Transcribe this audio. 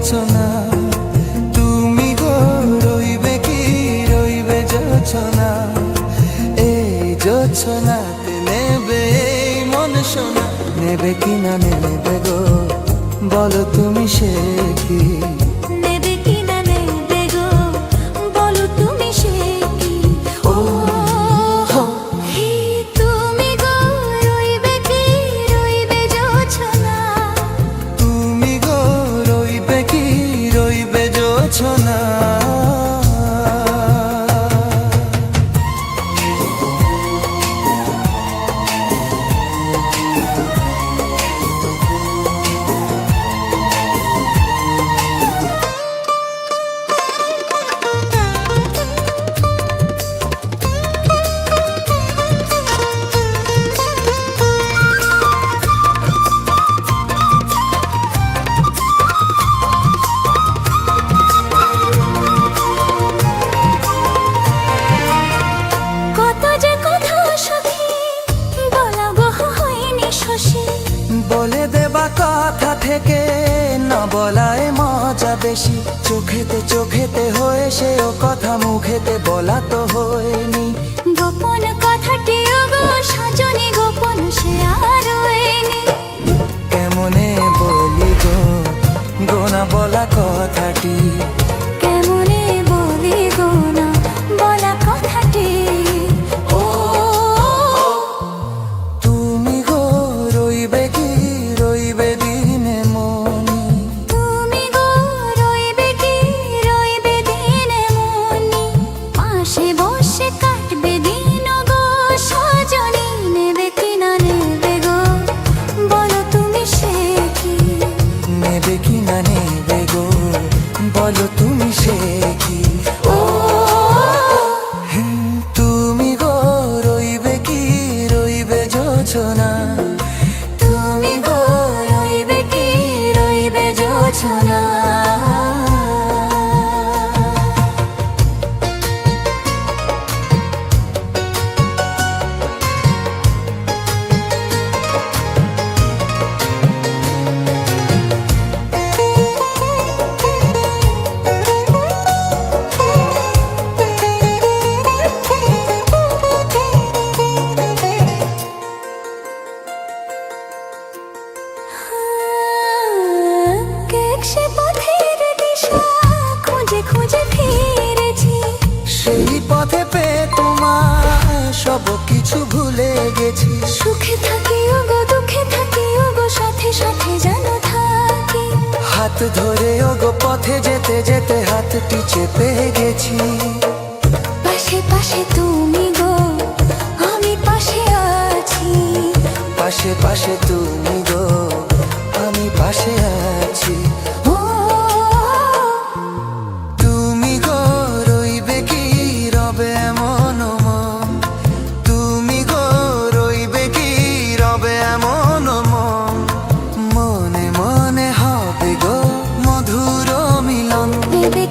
রচনা। তুমি গো রইবে কি রইবে যোছনা, এই যোছনাতে নেবে এই মন সোনা। নেবে কি না নেবে গো বলো তুমি সে কি? নেবে কি না নেবে গো বলো তুমি সে কি? ও হো হে তুমি গো রইবে কি রইবে যোছনা। তুমি গো রইবে কি রইবে যোছনা। বলে দেবা কথা থেকে না বলায় মজা বেশি। চোখেতে চোখেতে হয়ে সেও কথা মুখেতে বলা তো হয়নি। গোপন কথাটি গো সজনী গোপন সে আর হয়নি। কেমনে বলি গো গোনা বলা কথাটি? কেমনে বলি গো না বলা কথাটি? ও তুমি গো রইবে কি রইবে দিনে মনি। তুমি গো রইবে কি রইবে দিনে মনি। পাশে বসে কাটবে দিন গো সজনী। নেবে কি না নেবে গো বলো তুমি সে কি? নেবে কি না নেবে গো বলো তুমি সে কি? ও তুমি গো রইবে কি রইবে যোছনা। তুমি গো রইবে কি রইবে যোছনা। সে পথের দিশা খুঁজে খুঁজে ফিরেছি। সেই পথে পেয়ে তোমার সব কিছু ভুলে গেছি। সুখে থাকি ওগো দুঃখে থাকি ওগো সাথে সাথে জানো থাকি। হাত ধরে ওগো পথে যেতে যেতে হাতটি চেপে গেছি। পাশে পাশে তুমি গো আমি পাশে আছি। পাশে পাশে তুমি গো আমি পাশে আছি। ও তুমি গো রইবে কি রবে এমন মন। তুমি গো রইবে কি রবে এমন মন। মনে মনে হবে গো মধুর মিলন। নেবে